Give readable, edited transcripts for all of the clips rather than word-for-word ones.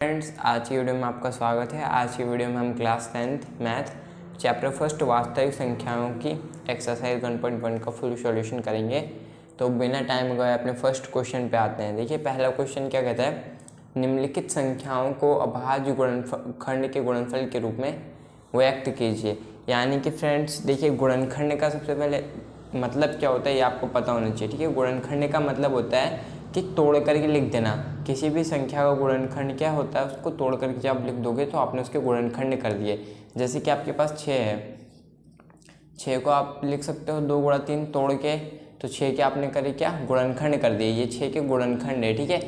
Friends, आज की video में आपका स्वागत है। आज की वीडियो में हम class 10th math chapter first वास्तविक संख्याओं की एक्सरसाइज 1.1 का फुल सॉल्यूशन करेंगे। तो बिना टाइम गए अपने फर्स्ट क्वेश्चन पे आते हैं। देखिए, पहला क्वेश्चन क्या कहता है, निम्नलिखित संख्याओं को अभाज्य गुणनखंड के गुणनफल के रूप में व्यक्त कीजिए। यानी कि फ्रेंड्स देखिए, गुणनखंड का सबसे पहले मतलब क्या होता है ये आपको पता होना चाहिए। ठीक है, गुणनखंड का मतलब होता है कि तोड़ करके लिख देना। किसी भी संख्या का गुणनखंड क्या होता है, उसको तोड़ करके जब आप लिख दोगे तो आपने उसके गुणनखंड कर दिए। जैसे कि आपके पास 6 है, 6 को आप लिख सकते हो 2 गुणा 3 तोड़ के, तो 6 के आपने करे क्या, गुणनखंड कर दिए। ये 6 के गुणनखंड है। ठीक है,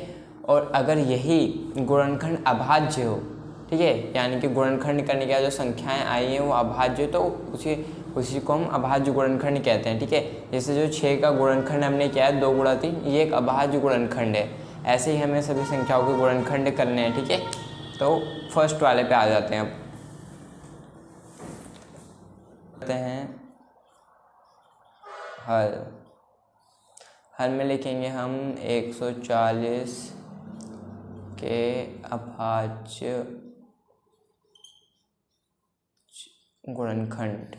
और अगर यही गुणनखंड अभाज्य हो, ठीक है, यानी कि गुणनखंड करने के जो संख्याएं आई हैं वो अभाज्य, तो उसी को हम अभाज्य गुणनखंड कहते हैं। ठीक है, जैसे जो 6 का गुणनखंड हमने किया है 2 गुणा 3, ये एक अभाज्य गुणनखंड है। ऐसे ही हमें सभी संख्याओं के गुणनखंड करने हैं। ठीक है, तो फर्स्ट वाले पे आ जाते हैं। अब करते हैं हल में लिखेंगे हम 140 के अभाज्य गुणनखंड।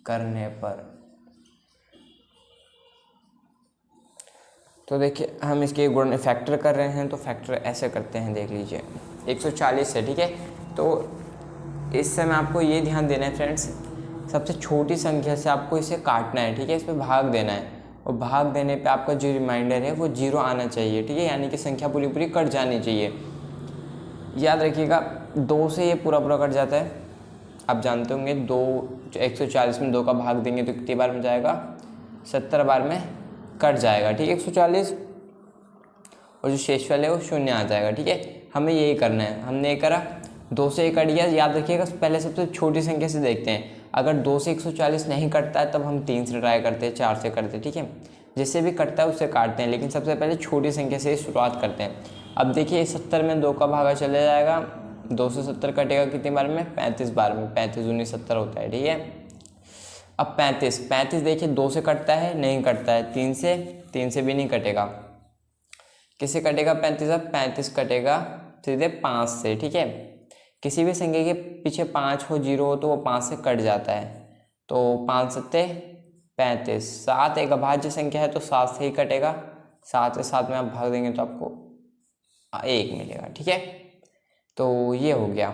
करने पर तो देखिए, हम इसके गुण फैक्टर कर रहे हैं, तो फैक्टर ऐसे करते हैं, देख लीजिए 140 है। ठीक है, तो इस समय आपको ये ध्यान देना है फ्रेंड्स, सबसे छोटी संख्या से आपको इसे काटना है। ठीक है, इस पर भाग देना है, और भाग देने पे आपका जो रिमाइंडर है वो 0 आना चाहिए। ठीक है, यानी कि संख्या पूरी पूरी कट जानी चाहिए। याद रखिएगा, 2 से ये पूरा पूरा कट जाता है। आप जानते होंगे 140 में 2 का भाग देंगे तो कितनी बार में जाएगा, 70 बार में कट जाएगा। ठीक है, 140, और जो शेष वाले वो 0 आ जाएगा। ठीक है, हमें यही करना है। हमने ये करा, 2 से 1 कट गया। याद रखिएगा, पहले सबसे छोटी संख्या से देखते हैं। अगर 2 से 140 नहीं कटता है तब हम 3 से ट्राई करते हैं, 4 से करते हैं। ठीक है, जिससे भी कटता है उससे काटते हैं, लेकिन सबसे पहले छोटी संख्या से ही शुरुआत करते हैं। अब देखिए, 70 में 2 का भागा चले जाएगा, 2 से 70 कटेगा कितनी बार में, 35 बार में। 35 दूनी 70 होता है। ठीक है, अब 35 देखिए 2 से कटता है, नहीं कटता है। 3 से भी नहीं कटेगा। किससे कटेगा 35? अब 35 कटेगा सीधे 5 से। ठीक है, किसी भी संख्या के पीछे 5 हो, 0 हो, तो वो 5 से कट जाता है। तो 5 सत्ते 35। 7 एक अभाज्य संख्या है, तो 7 से ही कटेगा। 7 से 7 में आप भाग देंगे तो आपको 1 मिलेगा। ठीक है, तो ये हो गया।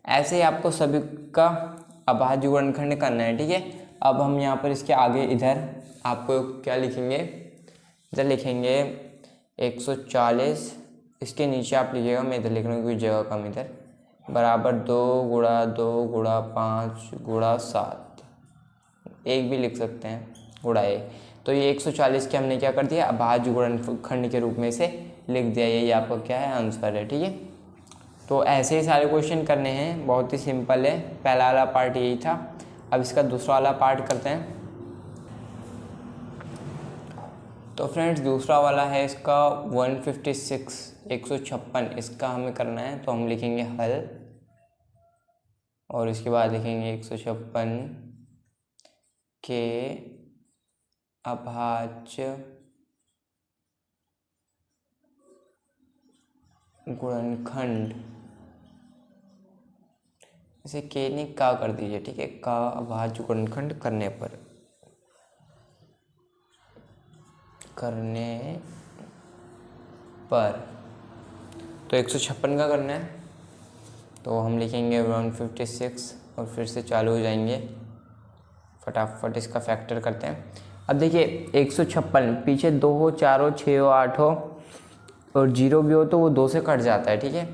ऐसे ही आपको सभी का अभाज्य गुणनखंड करना है। ठीक है, अब हम यहाँ पर इसके आगे इधर आपको क्या लिखेंगे, इधर लिखेंगे 140, इसके नीचे आप लिखिएगा, मैं इधर लिख रहा हूँ क्योंकि जगह कम इधर, बराबर 2 गुणा 2 गुणा 5 गुणा 7, 1 भी लिख सकते हैं, गुणा 1। तो ये 140 के हमने क्या कर दिया, अभाज्य गुणनखंड के रूप में से लिख दिया। यही आपका क्या है, आंसर है। ठीक है, तो ऐसे ही सारे क्वेश्चन करने हैं, बहुत ही सिंपल है। पहला वाला पार्ट यही था। अब इसका दूसरा वाला पार्ट करते हैं। तो फ्रेंड्स, दूसरा वाला है इसका 156, इसका हमें करना है। तो हम लिखेंगे हल, और इसके बाद लिखेंगे 156 के अभाज्य गुणनखंड, इसे के नहीं का कर दीजिए। ठीक है, का अभाज्य गुणनखंड करने पर तो 156 का करना है। तो हम लिखेंगे 156, और फिर से चालू हो जाएंगे। फटाफट इसका फैक्टर करते हैं। अब देखिए, 156 पीछे 2 हो, 4 हो, 6 हो, 8 हो, और 0 भी हो तो वो 2 से कट जाता है। ठीक है,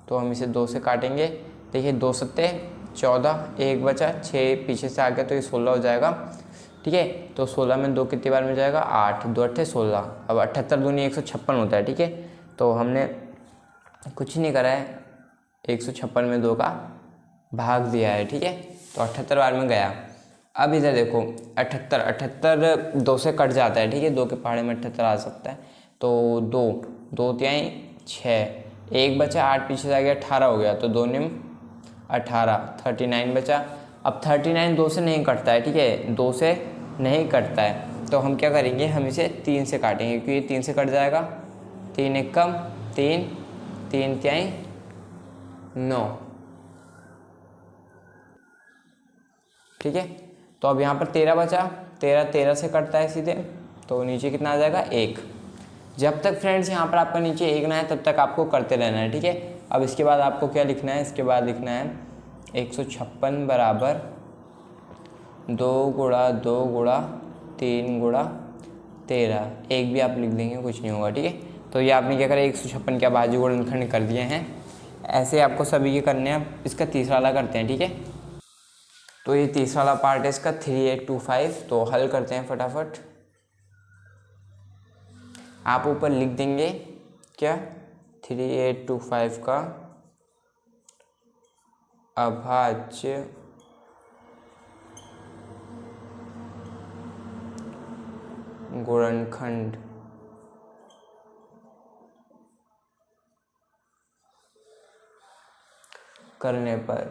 तो हम इसे 2 से काटेंगे। देखिए 2 सत्ते 14, 1 बचा, 6 पीछे से आ गया तो ये 16 हो जाएगा। ठीक है, तो 16 में 2 कितनी बार में जाएगा, 8, 2 अट्ठे 16। अब 78 दूनी 156 होता है। ठीक है, तो हमने कुछ नहीं करा है, 156 में 2 का भाग दिया है। ठीक है, तो 78 बार में गया। अब इधर देखो 78 2 से कट जाता है। ठीक है, 2 के पहाड़े में 78 आ सकता है। तो 2 तिहाई 6, 1 बचा, 8 पीछे से आ गया, 18 हो गया। तो 2 निम 18, 39 बचा। अब 39 2 से नहीं कटता है। ठीक है, 2 से नहीं कटता है। तो हम क्या करेंगे, हम इसे 3 से काटेंगे क्योंकि ये 3 से कट जाएगा। 3 एक कम 3, 3 त्याई 9, ठीक है। तो अब यहाँ पर 13 बचा, 13 से कटता है सीधे, तो नीचे कितना आ जाएगा 1। जब तक फ्रेंड्स यहाँ पर आपका नीचे 1 ना है तब तक आपको करते रहना है, ठीक है। अब इसके बाद आपको क्या लिखना है, इसके बाद लिखना है 156 बराबर 2 गुणा 2 गुणा 3 गुणा 13, एक भी आप लिख देंगे कुछ नहीं होगा, ठीक है। तो ये आपने क्या करा, 156 के अभाज्य गुणनखंड कर दिए हैं। ऐसे आपको सभी के करने हैं। इसका तीसरा वाला करते हैं, ठीक है। तो ये तीसरा वाला पार्ट है इसका 3825, तो हल करते हैं फटाफट। आप ऊपर लिख देंगे क्या, 3825 का अभाज्य गुणनखंड करने पर,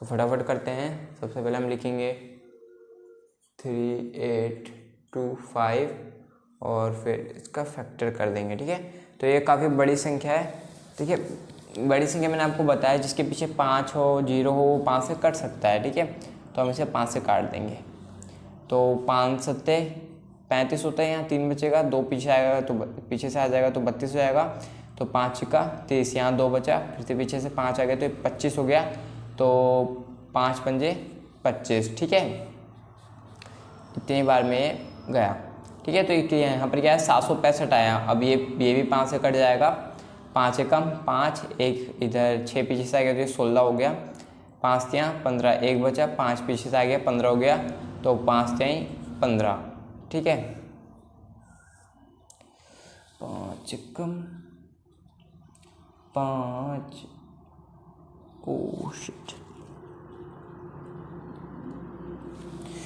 तो फटाफट करते हैं। सबसे पहले हम लिखेंगे 3825 और फिर इसका फैक्टर कर देंगे, ठीक है। तो ये काफ़ी बड़ी संख्या है, ठीक है। बड़ी संख्या मैंने आपको बताया जिसके पीछे 5 हो 0 हो वो 5 से कट सकता है, ठीक है। तो हम इसे 5 से काट देंगे। तो 5 सत्ते 35 होता है, यहाँ 3 बचेगा, 2 पीछे आएगा तो पीछे से आ जाएगा तो 32 हो जाएगा। तो 5 का 30, यहाँ 2 बचा, फिर से पीछे से 5 आ गया तो 25 हो गया। तो 5 पंजे 25, ठीक है। इतनी बार में गया, ठीक है। तो यहाँ पर क्या है 765 आया। अब ये भी 5 से कट जाएगा, 5 एकम 5, एक इधर 6 पीछे से आ गया तो ये 16 हो गया। 5 तियाँ 15, एक बचा, 5 पीछे से आ गया 15 हो गया। तो 5 तियाँ 15, ठीक है। 5 एकम 5, ओह शिट,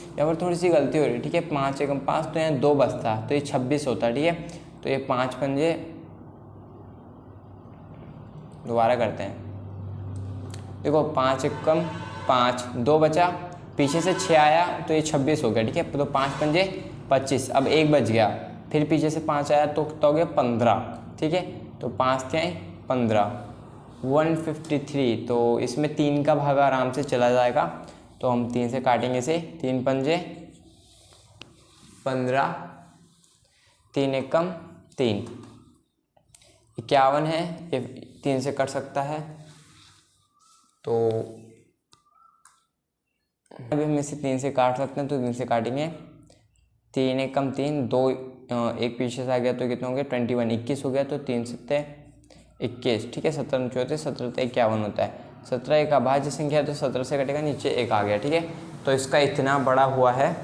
यहाँ पर थोड़ी सी गलती हो रही है, ठीक है। 5 एकम 5, तो यहाँ 2 बचता तो ये 26 होता, ठीक है। तो ये 5 पंजे, दोबारा करते हैं, देखो 5 एकम 5, 2 बचा, पीछे से 6 आया तो ये 26 हो गया, ठीक है। तो 5 पंजे 25, अब 1 बच गया, फिर पीछे से 5 आया तो कितना हो गया 15, ठीक है। तो 5 त्याई 15, 153। तो इसमें 3 का भाग आराम से चला जाएगा, तो हम 3 से काटेंगे इसे। 3 पंजे 15, 3 एकम 3, 51 है, ये 3 से कट सकता है। तो अभी हम इसे 3 से काट सकते हैं, तो 3 से काटेंगे। 3 एकम 3, 2 एक पीछे से आ गया तो कितना हो गया 21, 21 हो गया। तो 3 सत्ते 21, ठीक है। 17 चौथे 17 51 होता है। 17 एक अभाज्य संख्या है तो 17 से कटेगा, नीचे 1 आ गया, ठीक है। तो इसका इतना बड़ा हुआ है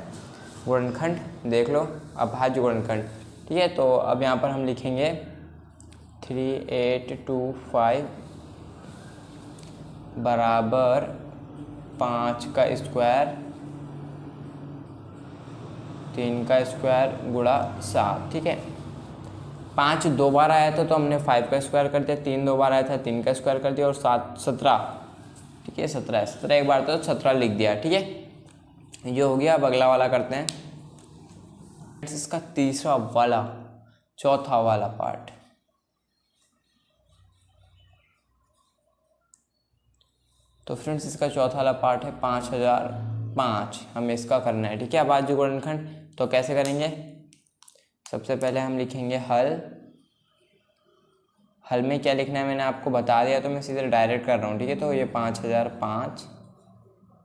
गुणनखंड, देख लो अभाज्य गुणनखंड, ठीक है। तो अब यहाँ पर हम लिखेंगे 3825 बराबर 5 का स्क्वायर 3 का स्क्वायर गुणा 7, ठीक है। 5 2 बार आया था तो हमने 5 का स्क्वायर कर दिया, 3 2 बार आया था 3 का स्क्वायर कर दिया, और 7 17, ठीक है। 17 एक बार तो 17 लिख दिया, ठीक है। ये हो गया। अब अगला वाला करते हैं, इसका तीसरा वाला चौथा वाला पार्ट। तो फ्रेंड्स इसका चौथा वाला पार्ट है 5005, हमें इसका करना है, ठीक है। अभाज्य गुणनखंड तो कैसे करेंगे, सबसे पहले हम लिखेंगे हल। हल में क्या लिखना है मैंने आपको बता दिया, तो मैं सीधे डायरेक्ट कर रहा हूँ, ठीक है। तो ये 5005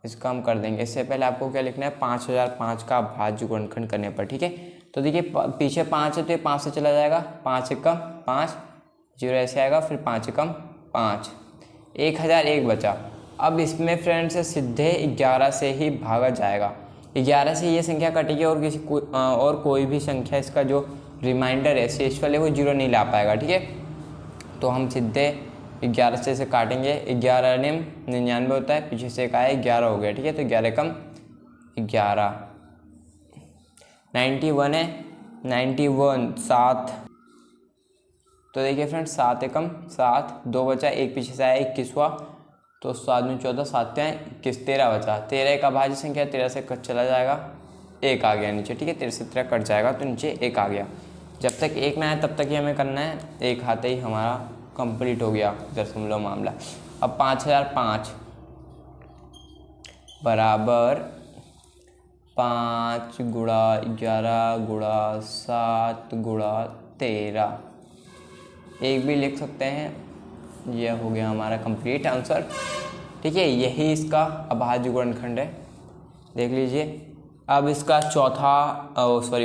इसका हम कर देंगे। इससे पहले आपको क्या लिखना है 5005 का अभाज्य गुणनखंड करने पर, ठीक है। तो देखिए पीछे 5 है तो ये 5 से चला जाएगा, 5 एकम 5, 0 ऐसे आएगा, फिर 5 एकम 5, 1001 बचा। अब इसमें फ्रेंड्स सीधे 11 से ही भागा जाएगा, 11 से ये संख्या कटेगी और कोई भी संख्या इसका जो रिमाइंडर है शेष वाले वो 0 नहीं ला पाएगा, ठीक है। तो हम सीधे 11 से इसे काटेंगे, 11 निम 99 होता है, पीछे से एक आया 11 हो गया, ठीक है। तो 11 कम 11, 91 है, 91 7। तो देखिए फ्रेंड्स 7 एकम 7, 2 बचा, एक पीछे से आया 21 हुआ, तो 7 में 14, 7 या 21, 13 बचा। 13 एक अभाज्य संख्या, 13 से कट चला जाएगा, 1 आ गया नीचे, ठीक है। 13 से 13 कट जाएगा तो नीचे 1 आ गया। जब तक 1 ना आए तब तक ही हमें करना है, 1 आते ही हमारा कंप्लीट हो गया दशमलव मामला। अब 5005 बराबर 5 गुणा 11 गुणा 7 गुणा 13, एक भी लिख सकते हैं। यह हो गया हमारा कंप्लीट आंसर, ठीक है। यही इसका अभाज्य गुणनखंड है, देख लीजिए। अब इसका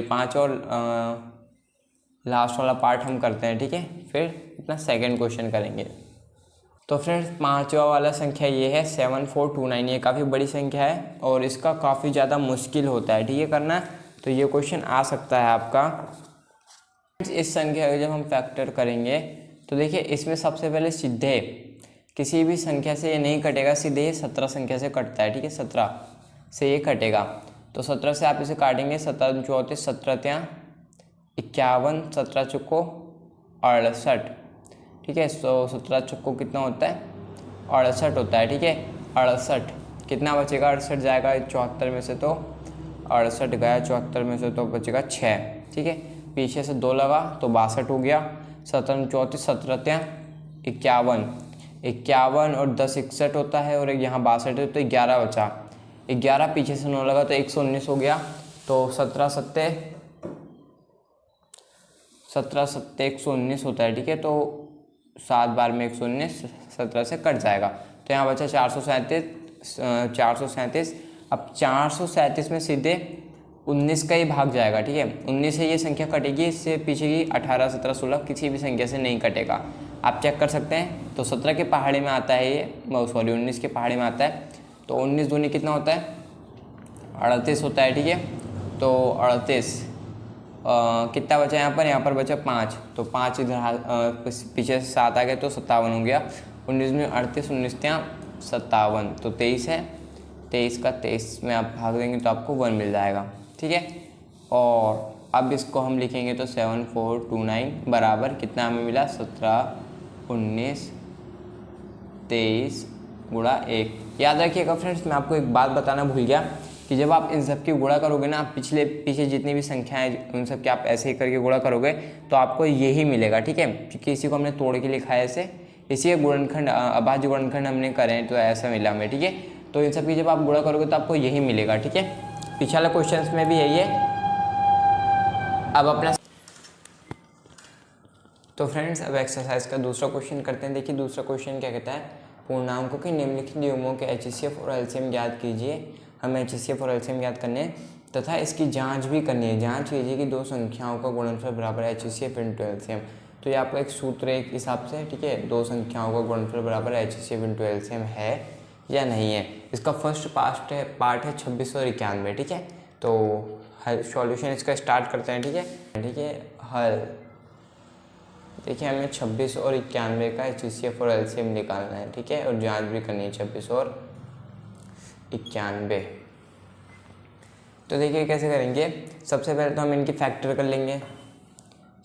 पाँच और लास्ट वाला पार्ट हम करते हैं, ठीक है। फिर अपना सेकंड क्वेश्चन करेंगे। तो फ्रेंड्स, पाँचवा वाला संख्या ये है 7429। ये काफ़ी बड़ी संख्या है और इसका काफ़ी ज़्यादा मुश्किल होता है, ठीक है, करना। तो ये क्वेश्चन आ सकता है आपका। इस संख्या को जब हम फैक्टर करेंगे तो देखिए, इसमें सबसे पहले सीधे किसी भी संख्या से ये नहीं कटेगा, सीधे ये 17 संख्या से कटता है, ठीक है। 17 से ये कटेगा, तो 17 से आप इसे काटेंगे। 17 34, 17 त्या 51, 17 चुको 68, ठीक है। तो 17 चुको कितना होता है, 68 होता है, ठीक है। 68 कितना बचेगा, 68 जाएगा 74 में से, तो 68 गया 74 में से, तो बचेगा 6, ठीक है। पीछे से 2 लगा तो 62 हो गया। 17 34, 17 त्या 51, 51 और 10 61 होता है, और यहाँ 62 है, तो 11 बचा। 11 पीछे से 9 लगा तो 119 हो गया। तो 17 सत्ते 119 होता है, ठीक है। तो 7 बार में 119, 17 से कट जाएगा, तो यहाँ बचा 437। अब 437 में सीधे 19 का ही भाग जाएगा, ठीक है। 19 से ये संख्या कटेगी, इससे पीछे की 18 17 16 किसी भी संख्या से नहीं कटेगा, आप चेक कर सकते हैं। तो 17 के पहाड़ी में आता है ये, 19 के पहाड़ी में आता है। तो 19 दूनी कितना होता है, 38 होता है, ठीक है। तो 38 कितना बचा यहाँ पर बचा 5, तो 5 इधर पीछे से 7 आ गए तो 57 हो गया। 19 में 38, 19 त्या 57, तो 23 है। 23 का 23 में आप भाग देंगे तो आपको 1 मिल जाएगा, ठीक है। और अब इसको हम लिखेंगे तो 7429 बराबर कितना हमें मिला, 17 19 23 गुणा 1। याद रखिएगा फ्रेंड्स, मैं आपको एक बात बताना भूल गया कि जब आप इन सब की गुणा करोगे ना, पीछे जितनी भी संख्याएं उन सब की आप ऐसे ही करके गुणा करोगे तो आपको यही मिलेगा, ठीक है। क्योंकि इसी को हमने तोड़ के लिखा है ऐसे, इसी गुणनखंड अभाज्य गुणनखंड हमने करे हैं, तो ऐसा मिला हमें, ठीक है। तो इन सब की जब आप गुणा करोगे तो आपको यही मिलेगा, ठीक है। पिछले क्वेश्चंस में भी यही है। अब अपना तो फ्रेंड्स, अब एक्सरसाइज का दूसरा क्वेश्चन करते हैं। देखिए दूसरा क्वेश्चन क्या कहता है, पूर्णांकों के निम्नलिखित नियमों के HCF और LCM ज्ञात कीजिए। हमें HCF और LCM ज्ञात करने हैं तथा इसकी जांच भी करनी है। जांच कीजिए कि दो संख्याओं का गुणनफल बराबर है HCF इंटू LCM। तो ये आपका एक सूत्र है एक हिसाब से, ठीक है। दो संख्याओं का गुणनफल बराबर HCF इंटू LCM है या नहीं है। इसका फर्स्ट पार्ट है 26 और 91, ठीक है। तो हल सॉल्यूशन इसका स्टार्ट करते हैं, ठीक है। हल देखिए, हमें 26 और 91 का HCF और LCM निकालना है, ठीक है। और जांच भी करनी है 26 और 91। तो देखिए कैसे करेंगे। सबसे पहले तो हम इनके फैक्टर कर लेंगे।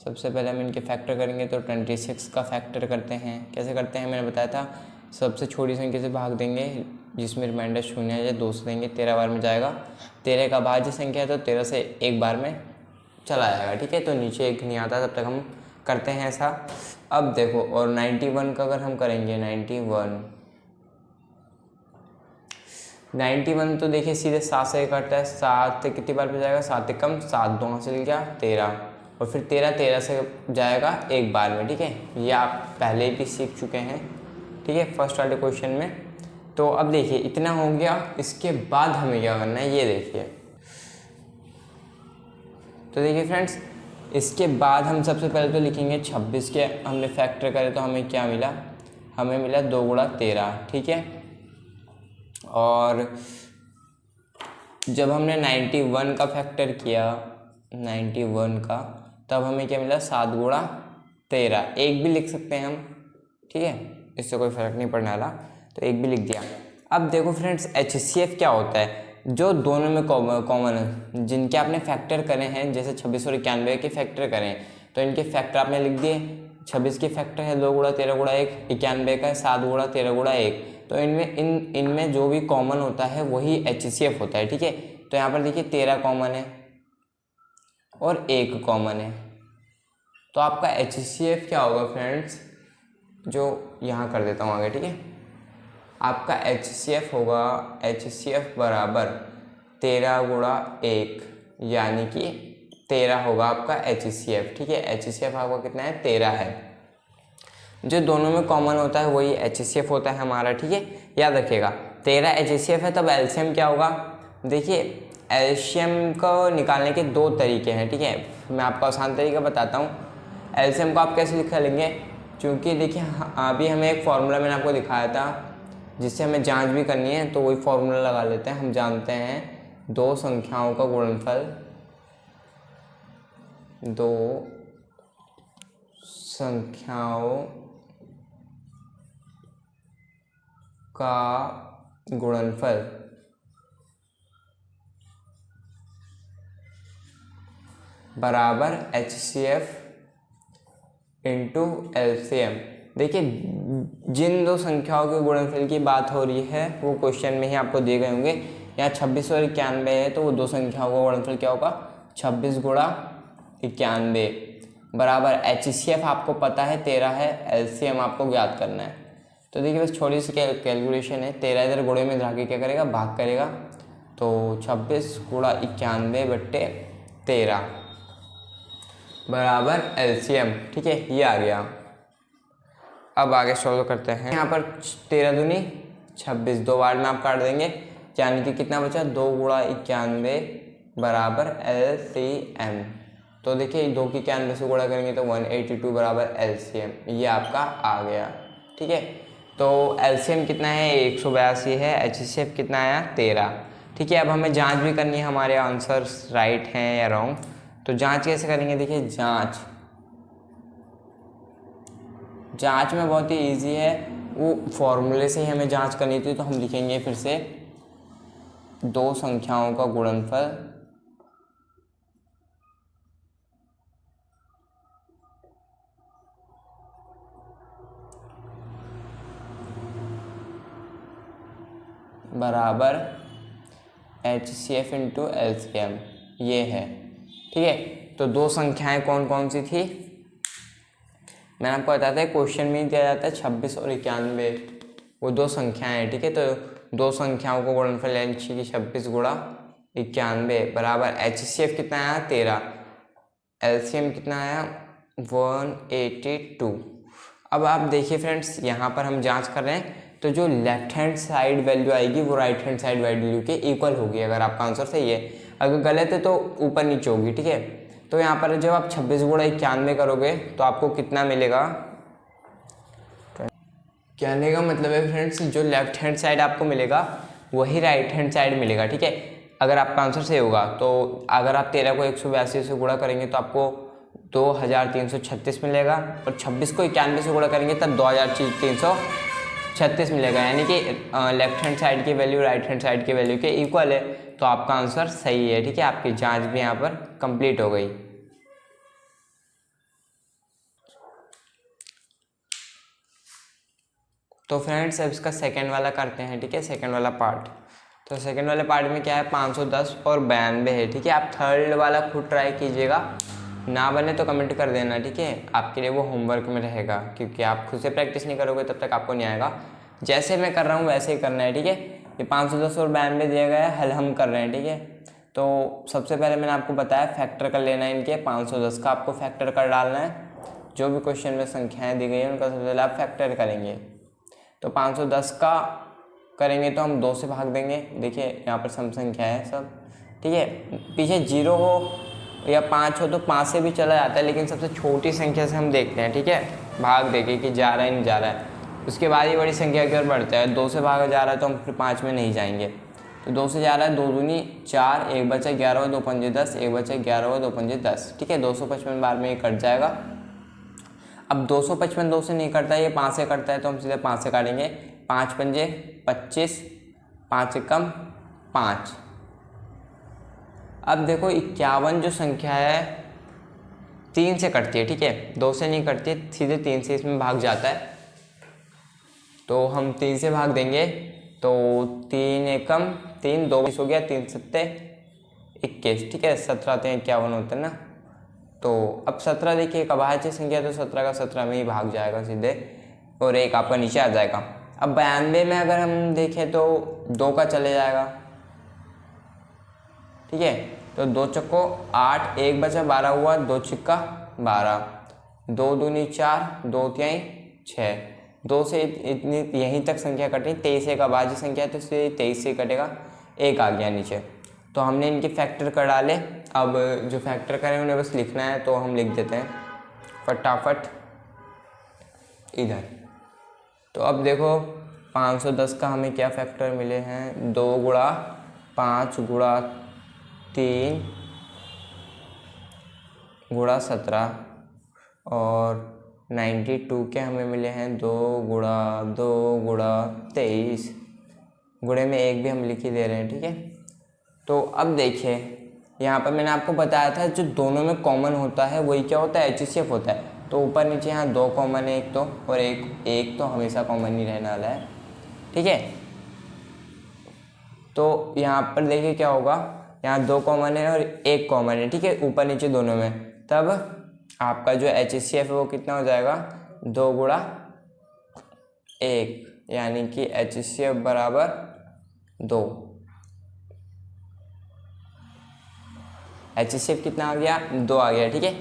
सबसे पहले हम इनके फैक्टर करेंगे तो 26 का फैक्टर करते हैं। कैसे करते हैं मैंने बताया था, सबसे छोटी संख्या से भाग देंगे जिसमें रिमाइंडर 0 है, 2 से देंगे, 13 बार में जाएगा। 13 का भाज्य संख्या है तो 13 से एक बार में चला जाएगा, ठीक है। तो नीचे 1 नहीं आता, तब तक हम करते हैं ऐसा। अब देखो, और 91 का अगर हम करेंगे 91 तो देखिए सीधे 7 से कटता है। 7 से कितनी बार पे जाएगा, 7 कम 7, 2 से गया 13, और फिर 13 से जाएगा एक बार में, ठीक है। ये आप पहले भी सीख चुके हैं, ठीक है, फर्स्ट वाले क्वेश्चन में। तो अब देखिए इतना हो गया, इसके बाद हमें क्या करना है ये देखिए। तो देखिए फ्रेंड्स, इसके बाद हम सबसे पहले तो लिखेंगे 26 के हमने फैक्टर करे तो हमें क्या मिला, हमें मिला 2 गुणा 13, ठीक है। और जब हमने 91 का फैक्टर किया 91 का, तब हमें क्या मिला 7 गुणा 13। एक भी लिख सकते हैं हम, ठीक है, इससे कोई फ़र्क नहीं पड़ने वाला, तो एक भी लिख दिया। अब देखो फ्रेंड्स, HCF क्या होता है, जो दोनों में कॉमन है, जिनके आपने फैक्टर करे हैं, जैसे 26 और 91 के फैक्टर करें तो इनके फैक्टर आपने लिख दिए। 26 के फैक्टर है 2 गुणा 13 गुणा 1, 91 का है 7 गुणा 13 गुणा 1। तो इनमें जो भी कॉमन होता है वही HCF होता है, ठीक है। तो यहाँ पर देखिए 13 कॉमन है और 1 कॉमन है, तो आपका HCF क्या होगा फ्रेंड्स, जो यहाँ कर देता हूँ आगे, ठीक है। आपका HCF होगा, HCF बराबर 13 गुणा 1, यानी कि 13 होगा आपका HCF, ठीक है। HCF आपका कितना है, 13 है। जो दोनों में कॉमन होता है वही HCF होता है हमारा, ठीक है। याद रखिएगा 13 HCF है, तब LCM क्या होगा। देखिए LCM को निकालने के 2 तरीके हैं, ठीक है। मैं आपको आसान तरीका बताता हूँ। LCM को आप कैसे लिखा लेंगे, क्योंकि देखिए अभी हमें एक फॉर्मूला मैंने आपको दिखाया था जिससे हमें जांच भी करनी है, तो वही फॉर्मूला लगा लेते हैं। हम जानते हैं 2 संख्याओं का गुणनफल, 2 संख्याओं का गुणनफल बराबर HCF इंटू LCM। देखिए जिन 2 संख्याओं के गुणनफल की बात हो रही है वो क्वेश्चन में ही आपको दिए गए होंगे। यहाँ 26 और 91 है, तो वो 2 संख्याओं का गुणनफल क्या होगा, 26 गुणा 91 बराबर HCF आपको पता है 13 है, LCM आपको ज्ञात करना है। तो देखिए बस छोटी सी कैलकुलेशन है। 13 इधर गुणे में ला के क्या करेगा, भाग करेगा, तो 26 गुणा 91 बट्टे 13 बराबर LCM, ठीक है, ये आ गया। अब आगे सॉल्व करते हैं। यहाँ पर 13 दूनी 26, 2 बार में आप काट देंगे, यानी कि कितना बचा, 2 गुणा 91 बराबर LCM। तो देखिए 2 की 91 से गुणा करेंगे तो 182 बराबर LCM, ये आपका आ गया, ठीक है। तो LCM कितना है, 182 है, HCF कितना आया, 13, ठीक है। अब हमें जांच भी करनी है हमारे आंसर्स राइट हैं या रॉन्ग। तो जांच कैसे करेंगे, देखिए जांच में बहुत ही इजी है, वो फॉर्मूले से ही हमें जांच करनी थी। तो हम लिखेंगे फिर से 2 संख्याओं का गुणनफल बराबर HCF इंटू LCM, ये है, ठीक है। तो 2 संख्याएं कौन कौन सी थी, मैंने आपको बताया था क्वेश्चन में दिया जाता है 26 और 91, वो 2 संख्याएं हैं, ठीक है। तो 2 संख्याओं को गुणनफल यानी कि 26 गुणा 91 बराबर HCF कितना आया, 13, LCM कितना आया, 182। अब आप देखिए फ्रेंड्स, यहाँ पर हम जांच कर रहे हैं, तो जो लेफ्ट हैंड साइड वैल्यू आएगी वो राइट हैंड साइड वैल्यू के इक्वल होगी, अगर आपका आंसर सही है। अगर गलत है तो ऊपर नीचे होगी, ठीक है। तो यहाँ पर जब आप 26 गुणा 91 करोगे तो आपको कितना मिलेगा, कहने का मतलब है फ्रेंड्स, जो लेफ्ट हैंड साइड आपको मिलेगा वही राइट हैंड साइड मिलेगा, ठीक है। अगर आपका आंसर सही होगा तो अगर आप 13 को 182 से गुणा करेंगे तो आपको 2336 मिलेगा, और 26 को 91 से गुणा करेंगे तब 2336 मिलेगा, यानी कि लेफ्ट हैंड साइड की वैल्यू राइट हैंड साइड की वैल्यू के इक्वल है। तो आपका आंसर सही है, ठीक है। आपकी जांच भी यहाँ पर कंप्लीट हो गई। तो फ्रेंड्स अब इसका सेकंड वाला करते हैं, ठीक है, सेकंड वाला पार्ट। तो सेकंड वाले पार्ट में क्या है, 510 और 92 है, ठीक है। आप थर्ड वाला खुद ट्राई कीजिएगा, ना बने तो कमेंट कर देना, ठीक है। आपके लिए वो होमवर्क में रहेगा, क्योंकि आप खुद से प्रैक्टिस नहीं करोगे तब तक आपको नहीं आएगा। जैसे मैं कर रहा हूँ वैसे ही करना है, ठीक है। ये 510 और 92 दिया गया है, हल हम कर रहे हैं, ठीक है। तो सबसे पहले मैंने आपको बताया फैक्टर कर लेना है इनके, 510 का आपको फैक्टर कर डालना है। जो भी क्वेश्चन में संख्याएँ दी गई हैं उनका सबसे पहले आप फैक्टर करेंगे। तो 510 का करेंगे तो हम 2 से भाग देंगे, देखिए यहाँ पर सम संख्या है सब, ठीक है। पीछे 0 हो या 5 हो तो 5 से भी चला जाता है, लेकिन सबसे छोटी संख्या से हम देखते हैं, ठीक है, भाग देके कि जा रहा है नहीं जा रहा है। उसके बाद ही बड़ी संख्या की ओर बढ़ता है। 2 से भागा जा रहा है तो हम फिर 5 में नहीं जाएंगे। तो 2 से जा रहा है, 2 दूनी 4, 1 बचा 11, 2 पंजे 10, 1 बचा 11, 2 पंजे 10, ठीक है। 255 बार में ये कट जाएगा। अब 255 2 से नहीं कटता है, ये 5 से कटता है, तो हम सीधे 5 से काटेंगे। 5 पंजे 25, 5 से कम 5। अब देखो 51 जो संख्या है 3 से कटती है, ठीक है, 2 से नहीं कटती, सीधे 3 से इसमें भाग जाता है। तो हम 3 से भाग देंगे, तो 3 एकम 3, 2 20 हो गया, 3 सत्ते 21, ठीक है। 17 3 51 होता है ना। तो अब 17 देखिए एक अभाज्य संख्या, तो 17 का 17 में ही भाग जाएगा सीधे, और एक आपका नीचे आ जाएगा। अब 92 में अगर हम देखें तो 2 का चले जाएगा, ठीक है। तो 2 चक्को 8, 1 बचा 12 हुआ, 2 छिक्का 12, 2 दूनी 4, 2 तिहाई 6, 2 से इतनी यहीं तक संख्या कटी। 23 एक अभाज्य संख्या है, तो इसलिए 23 से कटेगा, 1 आ गया नीचे। तो हमने इनके फैक्टर कर डाले। अब जो फैक्टर करें उन्हें बस लिखना है, तो हम लिख देते हैं फटाफट इधर। तो अब देखो 510 का हमें क्या फैक्टर मिले हैं, 2 गुणा 5 गुणा 3 गुणा 17, और 92 के हमें मिले हैं 2 गुणा 2 गुणा 23, गुणे में 1 भी हम लिख ही दे रहे हैं, ठीक है। तो अब देखिए यहाँ पर मैंने आपको बताया था जो दोनों में कॉमन होता है वही क्या होता है, HCF होता है। तो ऊपर नीचे यहाँ 2 कॉमन है एक तो, और एक तो हमेशा कॉमन ही रहने वाला है, ठीक है। तो यहाँ पर देखिए क्या होगा, यहाँ 2 कॉमन है और 1 कॉमन है, ठीक है, ऊपर नीचे दोनों में। तब आपका जो HCF है वो कितना हो जाएगा, 2 गुणा 1, यानी कि HCF बराबर 2। HCF कितना आ गया, 2 आ गया, ठीक है।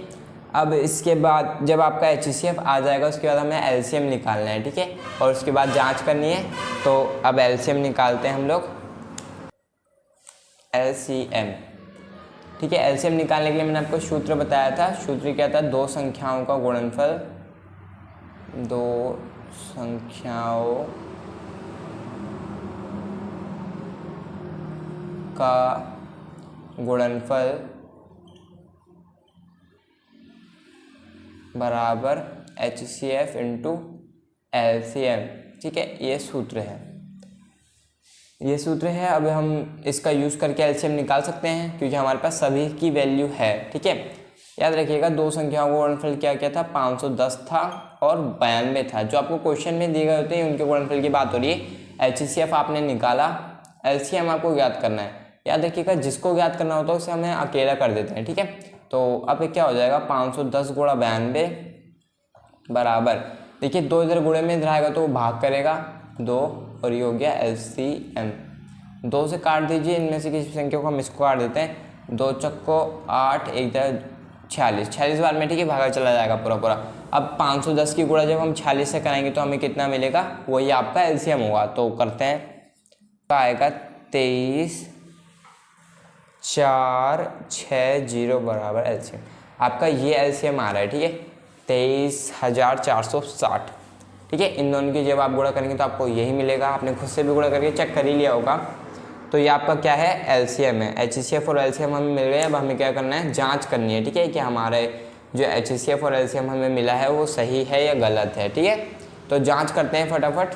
अब इसके बाद जब आपका HCF आ जाएगा उसके बाद हमें LCM निकालना है, ठीक है, और उसके बाद जांच करनी है। तो अब LCM निकालते हैं हम लोग, LCM, ठीक है। LCM निकालने के लिए मैंने आपको सूत्र बताया था। सूत्र क्या था, 2 संख्याओं का गुणनफल, 2 संख्याओं का गुणनफल बराबर HCF इंटू LCM, ठीक है, ये सूत्र है, ये सूत्र है। अब हम इसका यूज़ करके LCM निकाल सकते हैं क्योंकि हमारे पास सभी की वैल्यू है, ठीक है। याद रखिएगा 2 संख्याओं का गुणनफल क्या क्या था, 510 था और 92 था। जो आपको क्वेश्चन में दिए गए होते हैं उनके गुणनफल की बात हो रही है। HCF आपने निकाला, LCM आपको ज्ञात करना है। याद रखिएगा जिसको ज्ञात करना होता है उसे हमें अकेला कर देते हैं, ठीक है। तो अब क्या हो जाएगा, 510 गुणा 92 बराबर, देखिए 2 इधर गुणे में इधर आएगा तो वो भाग करेगा 2, और ये हो गया LCM। 2 से काट दीजिए, इनमें से किसी संख्या को हम इसको काट देते हैं, 2 चक्को 8, 1 इधर 46, 46 बार में, ठीक है, भागा चला जाएगा पूरा पूरा। अब 510 की गुणा जब हम 46 से कराएंगे तो हमें कितना मिलेगा, वही आपका LCM होगा। तो करते हैं, तो आएगा 23 4 6 0 बराबर LCM। आपका ये LCM आ रहा है, ठीक है, 23,460, ठीक है। इन दोनों की जब आप गुणा करेंगे तो आपको यही मिलेगा। आपने खुद से भी गुणा करके चेक कर ही लिया होगा। तो ये आपका क्या है, LCM है। HCF और LCM हमें मिल गए। अब हमें क्या करना है, जांच करनी है, ठीक है, कि हमारे जो HCF और LCM हमें मिला है वो सही है या गलत है, ठीक है। तो जांच करते हैं फटाफट।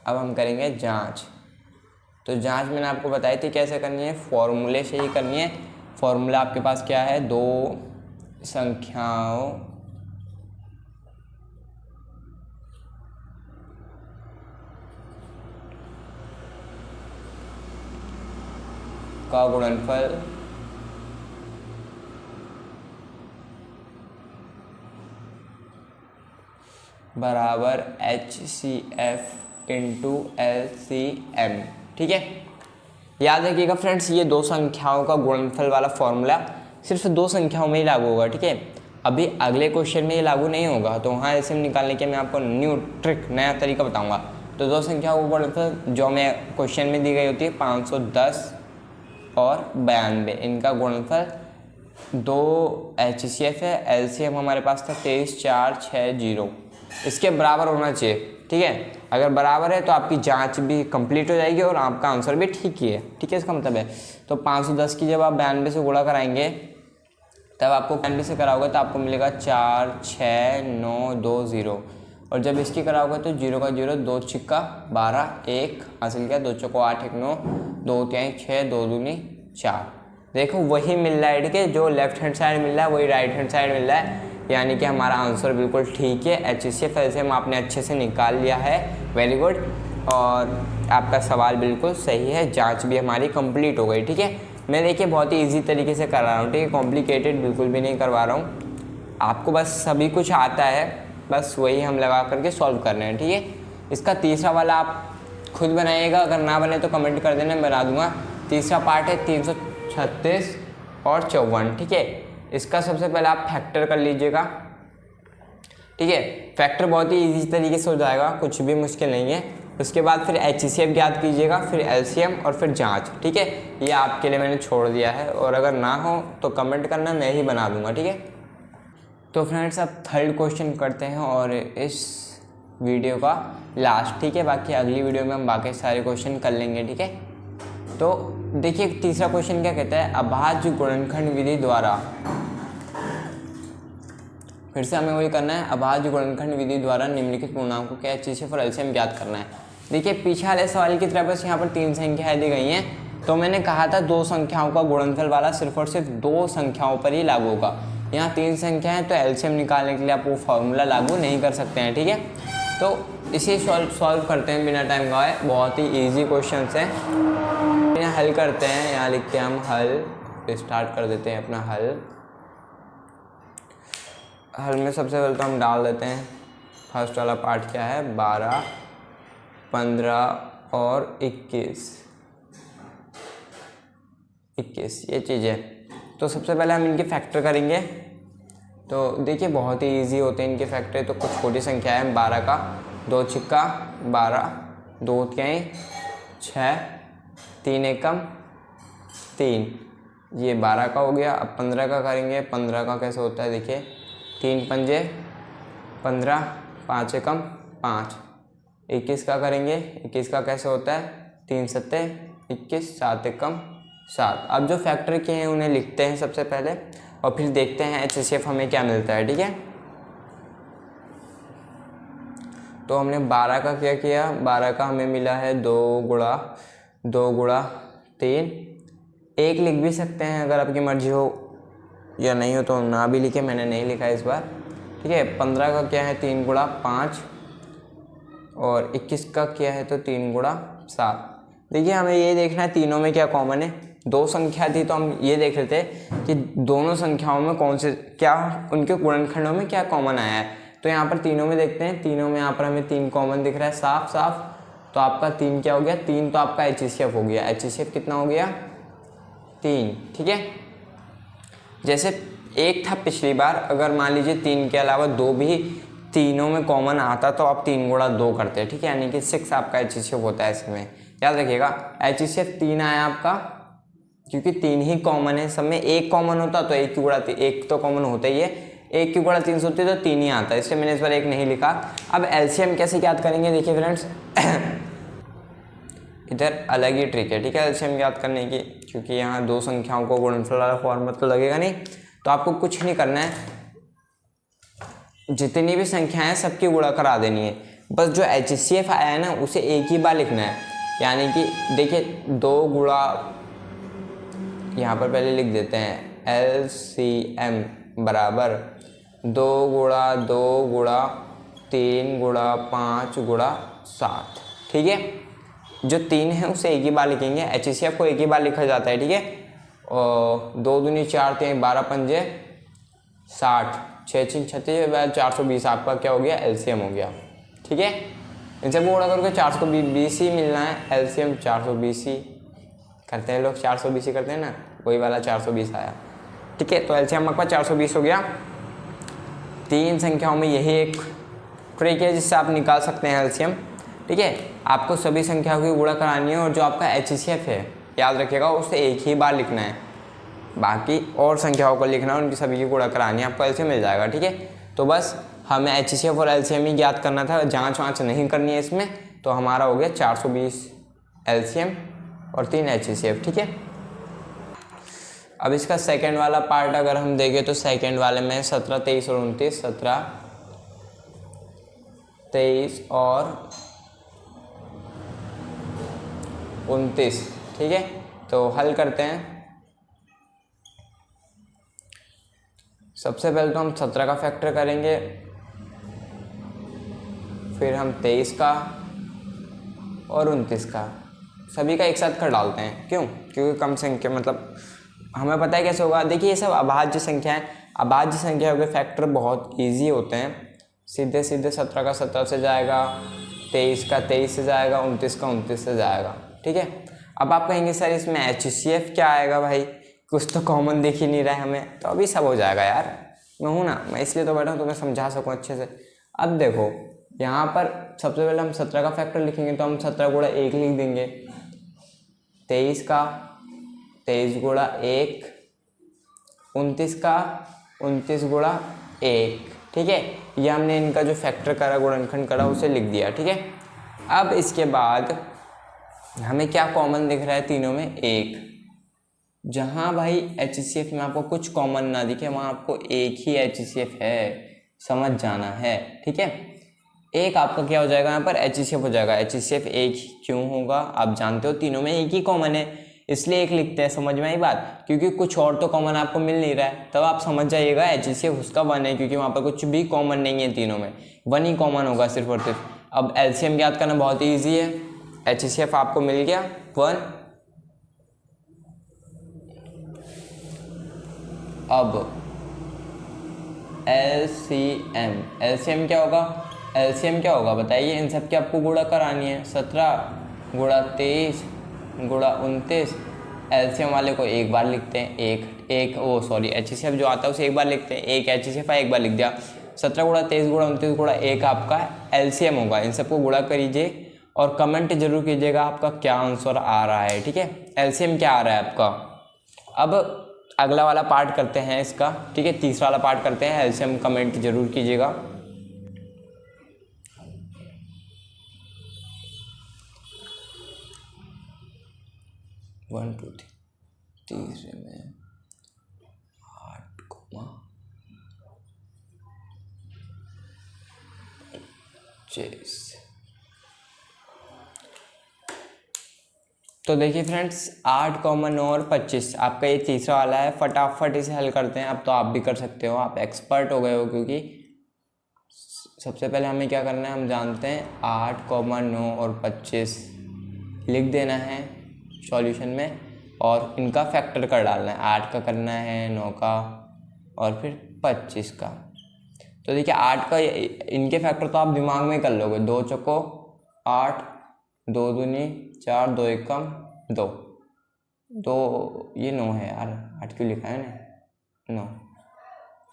अब हम करेंगे जांच। तो जांच मैंने आपको बताई थी कैसे करनी है, फॉर्मूले से ही करनी है। फॉर्मूला आपके पास क्या है, 2 संख्याओं का गुणनफल बराबर HCF इंटू LCM, ठीक है। याद रखिएगा फ्रेंड्स, ये 2 संख्याओं का गुणनफल वाला फॉर्मूला सिर्फ 2 संख्याओं में ही लागू होगा, ठीक है। अभी अगले क्वेश्चन में ये लागू नहीं होगा, तो वहाँ LCM निकालने के मैं आपको न्यू ट्रिक, नया तरीका बताऊंगा। तो 2 संख्याओं का गुणनफल जो मैं क्वेश्चन में दी गई होती है 510 और 92, इनका गुणनफल 2 HCF है, LCM हमारे पास था 23,460, इसके बराबर होना चाहिए, ठीक है। अगर बराबर है तो आपकी जांच भी कंप्लीट हो जाएगी और आपका आंसर भी ठीक ही है, ठीक है, इसका मतलब है। तो 510 की जब आप 92 से गुणा कराएंगे तब आपको 92 से कराओगे तो आपको मिलेगा 46920। और जब इसकी कराओगे तो 0 का 0, 2 छिक्का 12, 1 हासिल किया, 2 चौको 8, 1 9, 2 तिहाई 6, 2 दूनी 4। देखो वही मिल रहा है, ठीक है, जो लेफ्ट हैंड साइड मिल रहा है वही राइट हैंड साइड मिल रहा है, यानी कि हमारा आंसर बिल्कुल ठीक है। HCF LCM आपने अच्छे से निकाल लिया है, वेरी गुड। और आपका सवाल बिल्कुल सही है, जांच भी हमारी कंप्लीट हो गई, ठीक है। मैं देखिए बहुत ही इजी तरीके से कर रहा हूँ, ठीक है, कॉम्प्लिकेटेड बिल्कुल भी नहीं करवा रहा हूँ। आपको बस सभी कुछ आता है, बस वही हम लगा करके सॉल्व कर रहे हैं, ठीक है। इसका तीसरा वाला आप खुद बनाइएगा, अगर ना बने तो कमेंट कर देना, बना दूंगा। तीसरा पार्ट है 336 और 54, ठीक है। इसका सबसे पहले आप फैक्टर कर लीजिएगा, ठीक है। फैक्टर बहुत ही इजी तरीके से हो जाएगा, कुछ भी मुश्किल नहीं है। उसके बाद फिर HCF ज्ञात कीजिएगा, फिर LCM और फिर जांच, ठीक है। ये आपके लिए मैंने छोड़ दिया है, और अगर ना हो तो कमेंट करना, मैं ही बना दूंगा, ठीक है। तो फ्रेंड्स अब थर्ड क्वेश्चन करते हैं और इस वीडियो का लास्ट, ठीक है। बाकी अगली वीडियो में हम बाकी सारे क्वेश्चन कर लेंगे, ठीक है। तो देखिए तीसरा क्वेश्चन क्या कहता है, अभाज्य गुणनखंड विधि द्वारा, फिर से हमें वही करना है, अभाज्य गुणनखंड विधि द्वारा निम्नलिखित पूर्णांकों के HCF और LCM ज्ञात करना है। देखिए पीछे वाले सवाल की तरह बस यहाँ पर 3 संख्याएं दी गई हैं, तो मैंने कहा था 2 संख्याओं का गुणनफल वाला सिर्फ और सिर्फ 2 संख्याओं पर ही लागू होगा। यहाँ 3 संख्या है तो LCM निकालने के लिए आप वो फॉर्मूला लागू नहीं कर सकते हैं, ठीक है। तो इसे सॉल्व करते हैं बिना टाइम गवाए, बहुत ही ईजी क्वेश्चन है। यहाँ हल करते हैं, यहाँ लिख के हम हल स्टार्ट कर देते हैं अपना हल में सबसे पहले तो हम डाल देते हैं फर्स्ट वाला पार्ट क्या है, 12, 15 और 21 ये चीज़ है। तो सबसे पहले हम इनके फैक्टर करेंगे। तो देखिए बहुत ही इजी होते हैं इनके फैक्टर। तो कुछ छोटी संख्या है, 12 का 2 छिक्का 12, 2 तिहाई 6, 3 एकम 3, ये 12 का हो गया। अब 15 का करेंगे, 15 का कैसे होता है देखिए, 3 पंजे 15, 5 एकम 5। 21 का करेंगे, 21 का कैसे होता है, 3 सत्ते 21, 7 एकम 7। अब जो फैक्टर किए हैं उन्हें लिखते हैं सबसे पहले, और फिर देखते हैं HCF हमें क्या मिलता है, ठीक है। तो हमने 12 का क्या किया, 12 का हमें मिला है 2 गुणा 3। 1 लिख भी सकते हैं अगर आपकी मर्जी हो, या नहीं हो तो ना भी लिखे, मैंने नहीं लिखा इस बार, ठीक है। 15 का क्या है, 3 गुणा 5, और 21 का क्या है तो 3 गुणा 7। देखिए हमें ये देखना है तीनों में क्या कॉमन है। 2 संख्या थी तो हम ये देख रहे थे कि दोनों संख्याओं में कौन से, क्या उनके गुणनखंडों में क्या कॉमन आया है। तो यहाँ पर तीनों में देखते हैं, तीनों में यहाँ पर हमें 3 कॉमन दिख रहा है साफ साफ। तो आपका 3 क्या हो गया, 3 तो आपका HCF हो गया। HCF कितना हो गया, 3, ठीक है। जैसे 1 था पिछली बार, अगर मान लीजिए 3 के अलावा 2 भी तीनों में कॉमन आता तो आप 3 गुणा 2 करते हैं, ठीक है, यानी कि 6 आपका HCF होता है इसमें। याद रखिएगा HCF 3 आया आपका, क्योंकि 3 ही कॉमन है सब में। 1 कॉमन होता तो 1 की गुणा 1 तो कॉमन होता ही है, 1 की गुणा 3 होती है तो 3 ही आता है, इसलिए मैंने इस बार 1 नहीं लिखा। अब LCM कैसे याद करेंगे, देखिए फ्रेंड्स इधर अलग ही ट्रिक है, ठीक है, LCM याद करने की, क्योंकि यहाँ 2 संख्याओं को गुणनफल वाला फॉर्मूला तो लगेगा नहीं। तो आपको कुछ नहीं करना है, जितनी भी संख्याएं सबकी गुणा करा देनी है। बस जो HCF आया है ना उसे एक ही बार लिखना है, यानी कि देखिए 2 गुणा, यहाँ पर पहले लिख देते हैं LCM बराबर 2 गुणा 2 गुणा 3 गुणा 5 गुणा 7, ठीक है। जो 3 है उसे एक ही बार लिखेंगे, HCF को एक ही बार लिखा जाता है, ठीक है। और 2 दूनी 4 3 12 पंजे 60, 6 6 36 420 आपका क्या हो गया, LCM हो गया, ठीक है। इनसे गुणा करके 420 ही मिलना है, LCM 420 ही करते हैं लोग, 420 ही करते हैं ना, वही वाला 420 आया, ठीक है। तो LCM आपका 420 हो गया। 3 संख्याओं में यही एक ट्रिक है जिससे आप निकाल सकते हैं LCM, ठीक है। आपको सभी संख्याओं की गुणा करानी है, और जो आपका HCF है याद रखिएगा उसे एक ही बार लिखना है, बाकी और संख्याओं को लिखना है, उनकी सभी की गुणा करानी है, आपको LCM मिल जाएगा, ठीक है। तो बस हमें HCF और LCM ही ज्ञात करना था, जांच वाँच नहीं करनी है इसमें। तो हमारा हो गया 420 LCM और 3 HCF, ठीक है। अब इसका सेकंड वाला पार्ट अगर हम देखें तो सेकंड वाले में 17 23 और 29, 17 23 और 29, ठीक है। तो हल करते हैं। सबसे पहले तो हम 17 का फैक्टर करेंगे, फिर हम 23 का और 29 का, सभी का एक साथ कर डालते हैं। क्यों? क्योंकि कम संख्या मतलब हमें पता है कैसे होगा। देखिए ये सब अभाज्य संख्या है, अभाज्य संख्या के फैक्टर बहुत इजी होते हैं। सीधे सीधे 17 का 17 से जाएगा, 23 का 23 से जाएगा, 29 का 29 से जाएगा, ठीक है। अब आप कहेंगे सर इसमें HCF क्या आएगा भाई, कुछ तो कॉमन दिख ही नहीं रहा है हमें। तो अभी सब हो जाएगा यार, मैं हूँ ना, मैं इसलिए तो बैठा हूँ, तो मैं समझा सकूँ अच्छे से। अब देखो यहाँ पर सबसे पहले हम 17 का फैक्टर लिखेंगे, तो हम 17 गुणा 1 लिख देंगे। 23 का 23 गुणा 1, 29 का 29 गुणा 1, ठीक है। ये हमने इनका जो फैक्टर करा, गुणनखंड करा, उसे लिख दिया, ठीक है। अब इसके बाद हमें क्या कॉमन दिख रहा है तीनों में? 1। जहाँ भाई HCF में आपको कुछ कॉमन ना दिखे, वहाँ आपको एक ही HCF है, समझ जाना है, ठीक है। एक आपका क्या हो जाएगा यहाँ पर? HCF हो जाएगा। HCF एक ही क्यों होगा? आप जानते हो तीनों में एक ही कॉमन है, इसलिए एक लिखते हैं। समझ में आई बात? क्योंकि कुछ और तो कॉमन आपको मिल नहीं रहा है, तब आप समझ जाइएगा HCF उसका 1 है, क्योंकि वहाँ पर कुछ भी कॉमन नहीं है, तीनों में 1 ही कॉमन होगा सिर्फ और सिर्फ। अब LCM याद करना बहुत ही ईजी है। HCF आपको मिल गया 1। अब LCM क्या होगा? LCM क्या होगा बताइए? इन सब की आपको गुणा करानी है। 17 गुणा 23 गुणा 29। LCM वाले को एक बार लिखते हैं, HCF जो आता है उसे एक बार लिखते हैं। एक HCF एक बार लिख दिया। 17 गुणा 23 गुणा 29 गुणा 1 आपका LCM होगा। इन सबको गुणा करिए और कमेंट जरूर कीजिएगा आपका क्या आंसर आ रहा है, ठीक है। LCM क्या आ रहा है आपका। अब अगला वाला पार्ट करते हैं इसका, ठीक है। तीसरा वाला पार्ट करते हैं। LCM कमेंट जरूर कीजिएगा। वन टू थ्री, तीसरे में 8,25। तो देखिए फ्रेंड्स 8, 9 और 25 आपका ये तीसरा वाला है। फटाफट इसे हल करते हैं। अब तो आप भी कर सकते हो, आप एक्सपर्ट हो गए हो, क्योंकि सबसे पहले हमें क्या करना है हम जानते हैं। 8, 9 और 25 लिख देना है सॉल्यूशन में और इनका फैक्टर कर डालना है। 8 का करना है, 9 का और फिर 25 का। तो देखिए 8 का इनके फैक्टर तो आप दिमाग में कर लोगे। 2 चौको 8, 2 दूनी 4, 2 एकम 2, ये 9 है यार, 8 क्यों लिखा है ना, 9।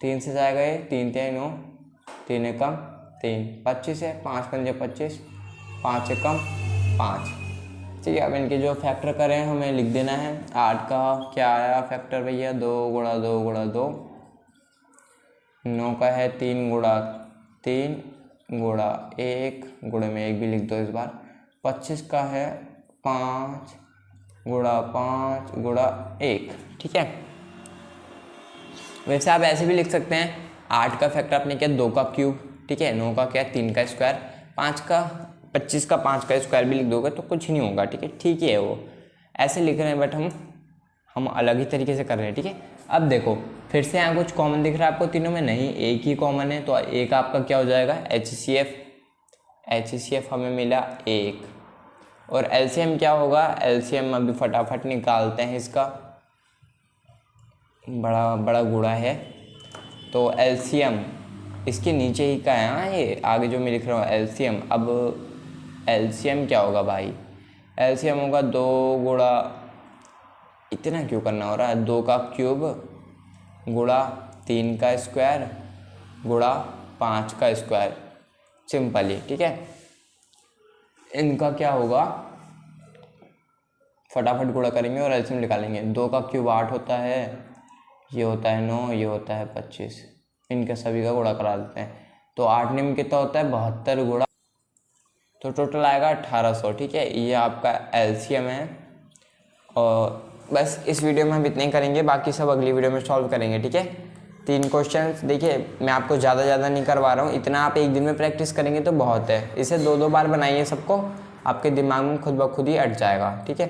3 से जाएगा ये, 3 3 9, 3 एकम 3, 25 है, 5 पंजे 25, 5 एकम 5, ठीक है। अब इनके जो फैक्टर करें हमें लिख देना है। 8 का क्या आया फैक्टर भैया? 2 गुणा 2 गुणा 2। 9 का है 3 गुणा 3 गुणा 1, गुणे में 1 भी लिख दो इस बार। 25 का है 5 गुणा 5 गुणा 1, ठीक है। वैसे आप ऐसे भी लिख सकते हैं। 8 का फैक्टर आपने किया 2 का क्यूब, ठीक है। 9 का क्या 3 का स्क्वायर, 25 का 5 का स्क्वायर भी लिख दोगे तो कुछ नहीं होगा, ठीक है। ठीक ही है वो, ऐसे लिख रहे हैं, बट हम अलग ही तरीके से कर रहे हैं, ठीक है। अब देखो फिर से यहाँ कुछ कॉमन दिख रहा है आपको तीनों में? नहीं, एक ही कॉमन है। तो एक आपका क्या हो जाएगा? HCF हमें मिला 1। और LCM क्या होगा? LCM अभी फटाफट निकालते हैं इसका, बड़ा गुणा है। तो LCM इसके नीचे ही का है। हाँ, ये आगे जो मैं लिख रहा हूँ LCM। अब LCM क्या होगा भाई? LCM होगा 2 गुणा, इतना क्यों करना हो रहा है, 2 का क्यूब गुणा 3 का स्क्वायर गुणा 5 का स्क्वायर, सिंपली, ठीक है। इनका क्या होगा? फटाफट गुणा करेंगे और LCM निकालेंगे। 2 का क्यूब 8 होता है, ये होता है 9, ये होता है 25। इनके सभी का गुणा करा देते हैं। तो 8 निम कितना होता है? 72 गुणा, तो टोटल आएगा 1800, ठीक है। ये आपका LCM है। और बस इस वीडियो में हम इतना ही करेंगे, बाकी सब अगली वीडियो में सॉल्व करेंगे, ठीक है। 3 क्वेश्चंस। देखिए मैं आपको ज़्यादा नहीं करवा रहा हूँ, इतना आप एक दिन में प्रैक्टिस करेंगे तो बहुत है। इसे 2-2 बार बनाइए सबको, आपके दिमाग में खुद ब खुद ही अट जाएगा। ठीक है,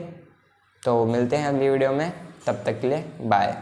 तो मिलते हैं अगली वीडियो में, तब तक के लिए बाय।